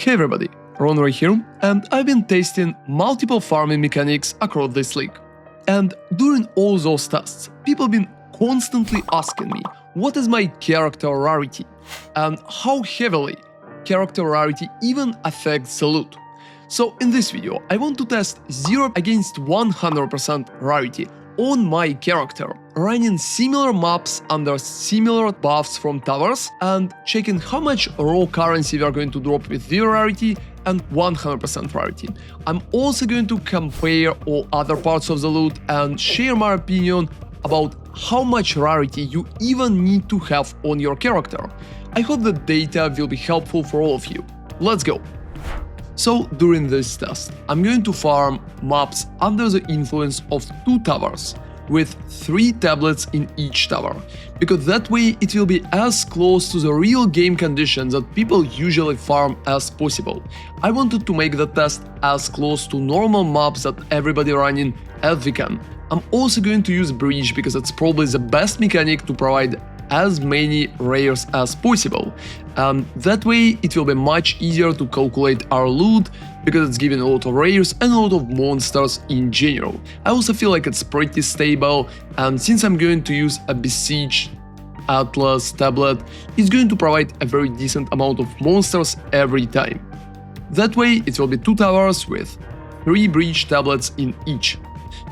Hey everybody, ronarray here, and I've been testing multiple farming mechanics across this league. And during all those tests, people have been constantly asking me what is my character rarity and how heavily character rarity even affects the loot. So in this video, I want to test 0 against 100% rarity on my character, running similar maps under similar buffs from towers and checking how much raw currency we are going to drop with 0 rarity and 100% rarity. I'm also going to compare all other parts of the loot and share my opinion about how much rarity you even need to have on your character. I hope the data will be helpful for all of you. Let's go! So during this test, I'm going to farm maps under the influence of 2 towers, with 3 tablets in each tower, because that way it will be as close to the real game conditions that people usually farm as possible. I wanted to make the test as close to normal maps that everybody running as we can. I'm also going to use Breach because it's probably the best mechanic to provide as many rares as possible. That way it will be much easier to calculate our loot because it's giving a lot of rares and a lot of monsters in general. I also feel like it's pretty stable, and since I'm going to use a Besiege Atlas tablet, it's going to provide a very decent amount of monsters every time. That way it will be 2 towers with 3 Breach tablets in each.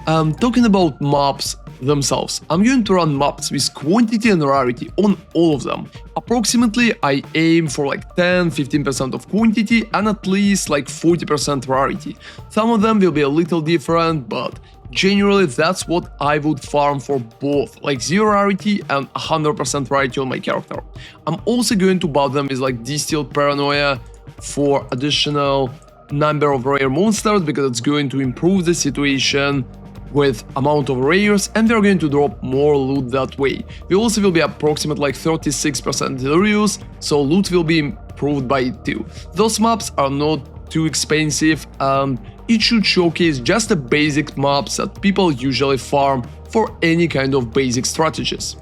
Talking about maps themselves, I'm going to run maps with quantity and rarity on all of them. Approximately I aim for like 10-15% of quantity and at least like 40% rarity. Some of them will be a little different, but generally that's what I would farm for both, like 0 rarity and 100% rarity on my character. I'm also going to buff them with like Distilled Paranoia for additional number of rare monsters because it's going to improve the situation with amount of rares, and we're going to drop more loot that way. We also will be approximately like 36% delirious, so loot will be improved by 2. Those maps are not too expensive, and it should showcase just the basic maps that people usually farm for any kind of basic strategies.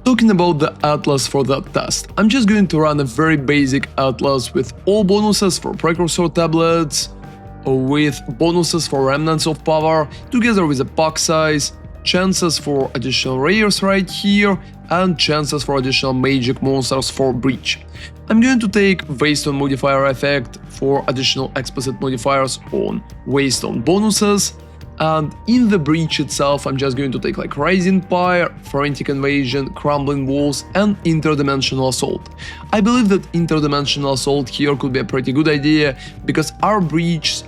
Talking about the Atlas for that test, I'm just going to run a very basic Atlas with all bonuses for Precursor tablets, with bonuses for Remnants of Power, together with a pack size, chances for additional rares right here, and chances for additional magic monsters for Breach. I'm going to take Waystone modifier effect for additional explicit modifiers on Waystone bonuses, and in the Breach itself I'm just going to take like Rising Pyre, Frantic Invasion, Crumbling Walls, and Interdimensional Assault. I believe that Interdimensional Assault here could be a pretty good idea, because our Breach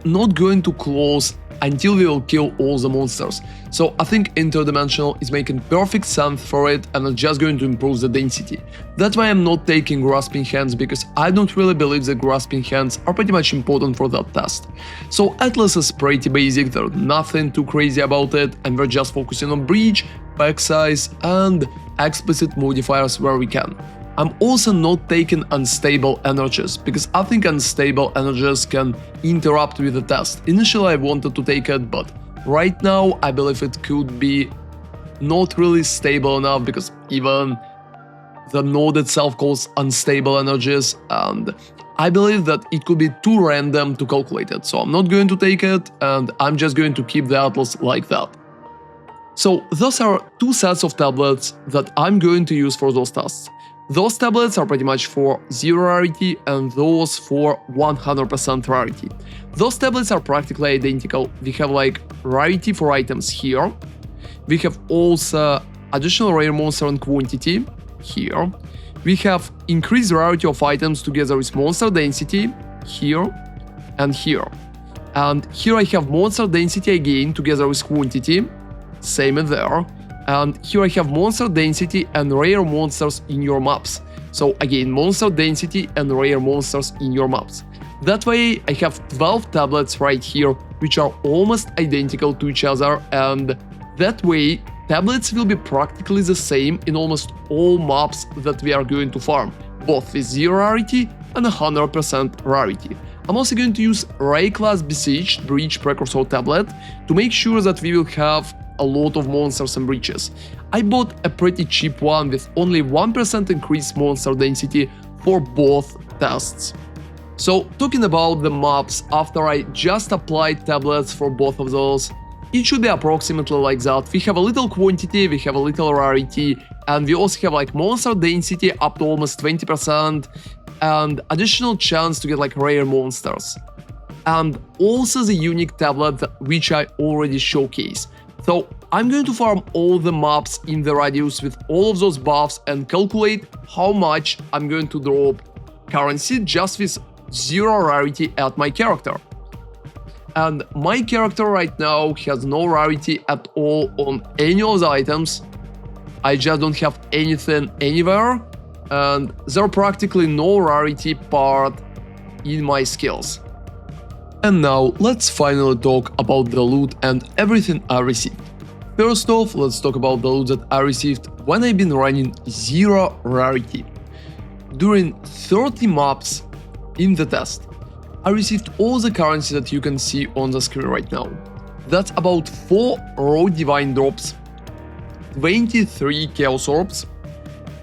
not going to close until we will kill all the monsters. So I think Interdimensional is making perfect sense for it, and it's just going to improve the density. That's why I'm not taking Grasping Hands, because I don't really believe that Grasping Hands are pretty much important for that test. So Atlas is pretty basic, there's nothing too crazy about it, and we're just focusing on Breach, pack size, and explicit modifiers where we can. I'm also not taking Unstable Energies, because I think Unstable Energies can interrupt with the test. Initially I wanted to take it, but right now I believe it could be not really stable enough, because even the node itself calls Unstable Energies, and I believe that it could be too random to calculate it, so I'm not going to take it, and I'm just going to keep the Atlas like that. So those are 2 sets of tablets that I'm going to use for those tests. Those tablets are pretty much for 0 rarity and those for 100% rarity. Those tablets are practically identical. We have like rarity for items here. We have also additional rare monster and quantity here. We have increased rarity of items together with monster density here and here. And here I have monster density again together with quantity, same as there. And here I have monster density and rare monsters in your maps. So again, monster density and rare monsters in your maps. That way I have 12 tablets right here, which are almost identical to each other, and that way tablets will be practically the same in almost all maps that we are going to farm, both with 0 rarity and 100% rarity. I'm also going to use Ray class Besieged Breach Precursor tablet to make sure that we will have a lot of monsters and breaches. I bought a pretty cheap one with only 1% increased monster density for both tests. So talking about the maps, after I just applied tablets for both of those, it should be approximately like that. We have a little quantity, we have a little rarity, and we also have like monster density up to almost 20%, and additional chance to get like rare monsters. And also the unique tablet which I already showcased. So I'm going to farm all the maps in the radius with all of those buffs and calculate how much I'm going to drop currency just with 0 rarity at my character. And my character right now has no rarity at all on any of the items. I just don't have anything anywhere, and there are practically no rarity part in my skills. And now let's finally talk about the loot and everything I received. First off, let's talk about the loot that I received when I've been running 0 rarity. During 30 maps in the test, I received all the currency that you can see on the screen right now. That's about 4 raw divine drops, 23 chaos orbs,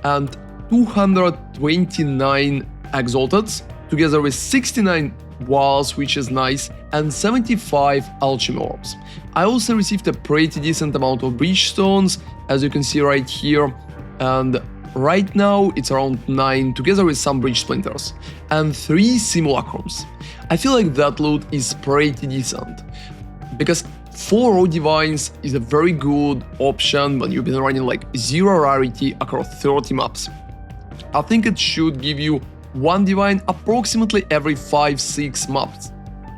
and 229 exalteds, together with 69 walls, which is nice, and 75 alchemy orbs. I also received a pretty decent amount of breach stones, as you can see right here, and right now it's around 9, together with some breach splinters, and 3 simulacrums. I feel like that loot is pretty decent, because 4 raw divines is a very good option when you've been running like 0 rarity across 30 maps. I think it should give you 1 divine approximately every 5-6 maps,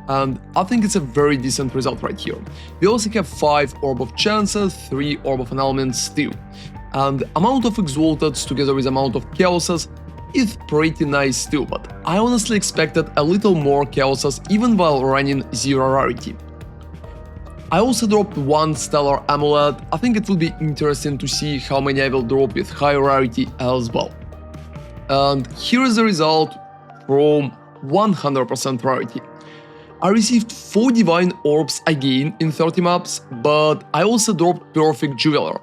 and I think it's a very decent result right here. We also have 5 orb of chances, 3 orb of elements too, and amount of exalteds together with amount of chaoses is pretty nice too, but I honestly expected a little more chaoses even while running 0 rarity. I also dropped 1 stellar amulet. I think it will be interesting to see how many I will drop with high rarity as well. And here is the result from 100% rarity. I received 4 divine orbs again in 30 maps, but I also dropped perfect jeweler.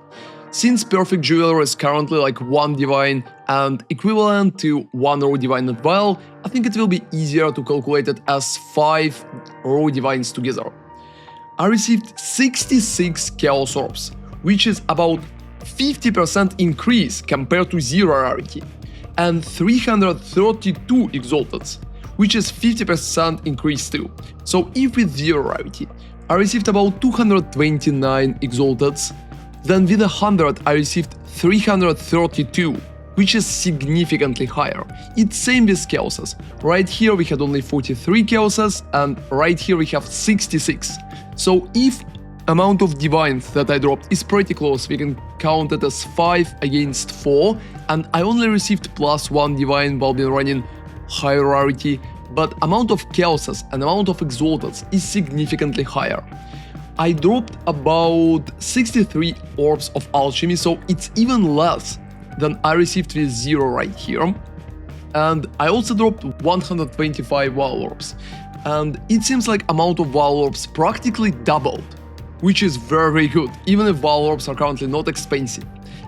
Since perfect jeweler is currently like 1 divine and equivalent to 1 raw divine as well, I think it will be easier to calculate it as 5 raw divines together. I received 66 chaos orbs, which is about 50% increase compared to 0 rarity, and 332 exalteds, which is 50% increase too. So if with 0 rarity, I received about 229 exalteds, then with 100 I received 332, which is significantly higher. It's same with chaoses. Right here we had only 43 chaoses, and right here we have 66. So if amount of divines that I dropped is pretty close, we can count it as 5 against 4, and I only received +1 divine while being running high rarity, but amount of chaoses and amount of exalteds is significantly higher. I dropped about 63 orbs of alchemy, so it's even less than I received with 0 right here. And I also dropped 125 wall orbs, and it seems like amount of wall orbs practically doubled, which is very good, even if wall orbs are currently not expensive.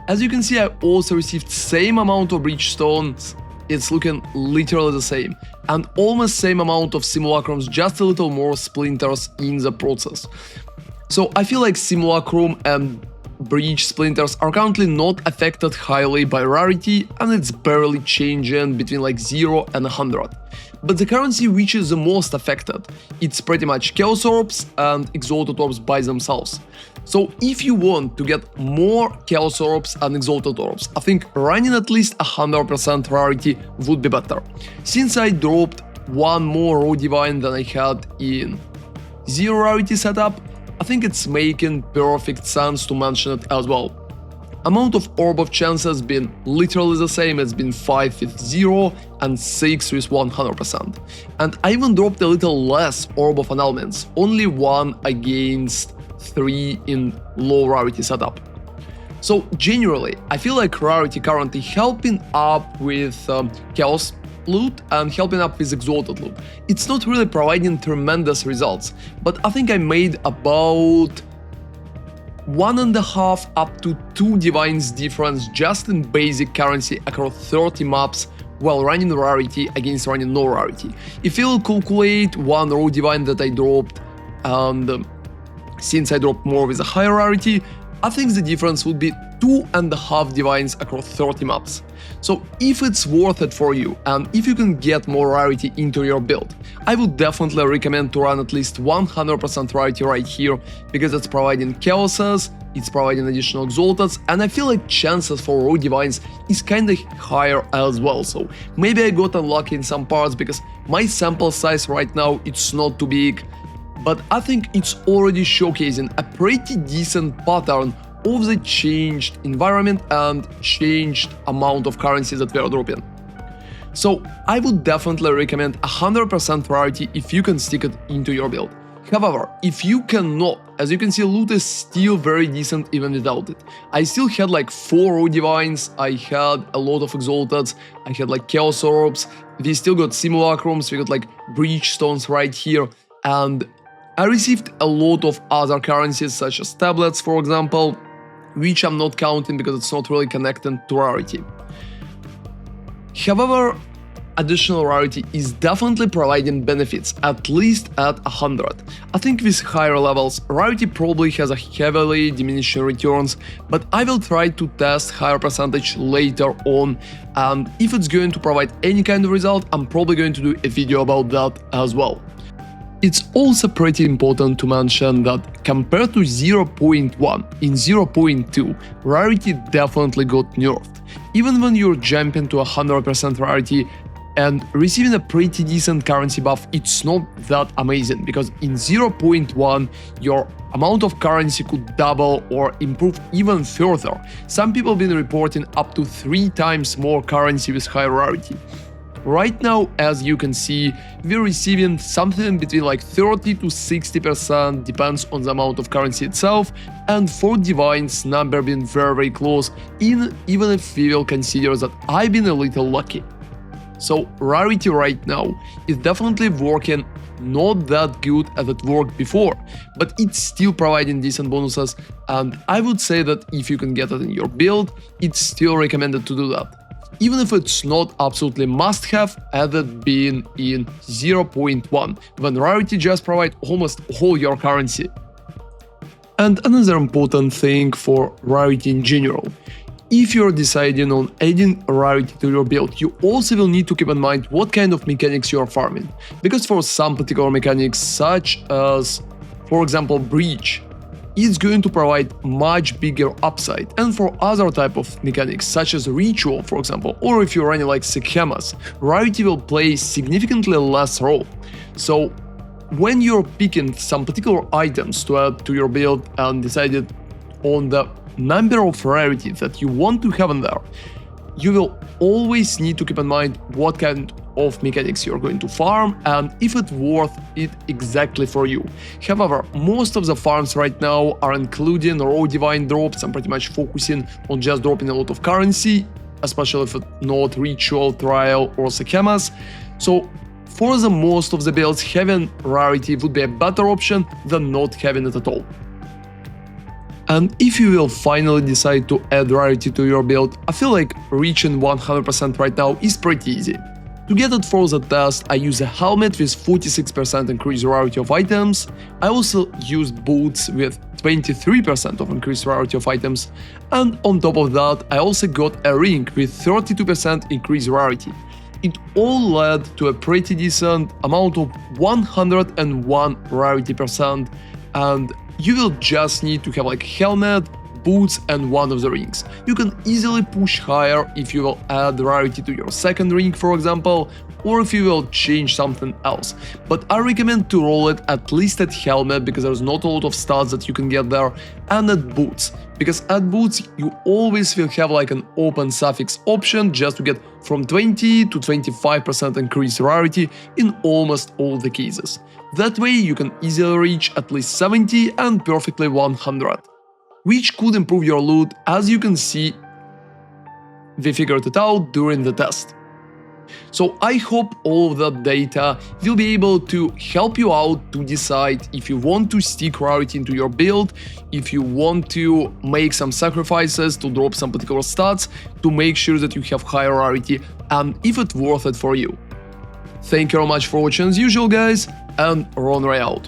As you can see, I also received same amount of breach stones, it's looking literally the same, and almost same amount of simulacrums, just a little more splinters in the process. So I feel like simulacrum and breach splinters are currently not affected highly by rarity, and it's barely changing between like 0 and 100. But the currency which is the most affected, it's pretty much chaos orbs and exalted orbs by themselves. So if you want to get more chaos orbs and exalted orbs, I think running at least 100% rarity would be better. Since I dropped 1 more raw divine than I had in 0 rarity setup, I think it's making perfect sense to mention it as well. Amount of orb of chance has been literally the same, it's been 5 with 0 and 6 with 100%. And I even dropped a little less orb of annulments, only 1 against 3 in low rarity setup. So generally, I feel like rarity currently helping up with chaos loot and helping up with exalted loot. It's not really providing tremendous results, but I think I made about 1.5 up to 2 divines difference just in basic currency across 30 maps while running rarity against running no rarity. If you will calculate one raw divine that I dropped, and since I dropped more with a higher rarity, I think the difference would be 2.5 divines across 30 maps. So if it's worth it for you, and if you can get more rarity into your build, I would definitely recommend to run at least 100% rarity right here, because it's providing chaoses, it's providing additional exaltats, and I feel like chances for raw divines is kinda higher as well. So maybe I got unlucky in some parts because my sample size right now it's not too big, but I think it's already showcasing a pretty decent pattern of the changed environment and changed amount of currency that we are dropping. So I would definitely recommend 100% rarity if you can stick it into your build. However, if you cannot, as you can see, loot is still very decent even without it. I still had like 4 raw divines, I had a lot of exaltats, I had like chaos orbs, we still got simulacrums, we got like breach stones right here, and I received a lot of other currencies such as tablets, for example, which I'm not counting because it's not really connected to rarity. However, additional rarity is definitely providing benefits, at least at 100. I think with higher levels, rarity probably has a heavily diminishing returns, but I will try to test higher percentage later on, and if it's going to provide any kind of result, I'm probably going to do a video about that as well. It's also pretty important to mention that compared to 0.1 in 0.2, rarity definitely got nerfed. Even when you're jumping to 100% rarity and receiving a pretty decent currency buff, it's not that amazing, because in 0.1 your amount of currency could double or improve even further. Some people have been reporting up to 3 times more currency with high rarity. Right now, as you can see, we're receiving something between like 30 to 60%, depends on the amount of currency itself, and for divines number being very close, even if we will consider that I've been a little lucky. So rarity right now is definitely working not that good as it worked before, but it's still providing decent bonuses, and I would say that if you can get it in your build, it's still recommended to do that. Even if it's not absolutely must-have, as it being in 0.1, when rarity just provides almost all your currency. And another important thing for rarity in general. If you're deciding on adding rarity to your build, you also will need to keep in mind what kind of mechanics you are farming. Because for some particular mechanics, such as, for example, breach, it's going to provide much bigger upside, and for other type of mechanics such as ritual, for example, or if you're running like schemas, rarity will play significantly less role. So when you're picking some particular items to add to your build and decided on the number of rarity that you want to have in there, you will always need to keep in mind what kind of mechanics you're going to farm and if it's worth it exactly for you. However, most of the farms right now are including raw divine drops and pretty much focusing on just dropping a lot of currency, especially if it's not ritual, trial or schemas. So for the most of the builds, having rarity would be a better option than not having it at all. And if you will finally decide to add rarity to your build, I feel like reaching 100% right now is pretty easy. To get it for the test, I use a helmet with 46% increased rarity of items. I also used boots with 23% of increased rarity of items. And on top of that, I also got a ring with 32% increased rarity. It all led to a pretty decent amount of 101 rarity percent, and you will just need to have like helmet, boots and one of the rings. You can easily push higher if you will add rarity to your second ring, for example, or if you will change something else. But I recommend to roll it at least at helmet, because there's not a lot of stats that you can get there, and at boots, because at boots you always will have like an open suffix option just to get from 20 to 25% increased rarity in almost all the cases. That way you can easily reach at least 70 and perfectly 100. Which could improve your loot, as you can see, we figured it out during the test. So I hope all of that data will be able to help you out to decide if you want to stick rarity into your build, if you want to make some sacrifices to drop some particular stats to make sure that you have higher rarity, and if it's worth it for you. Thank you very much for watching as usual, guys, and ronarray out.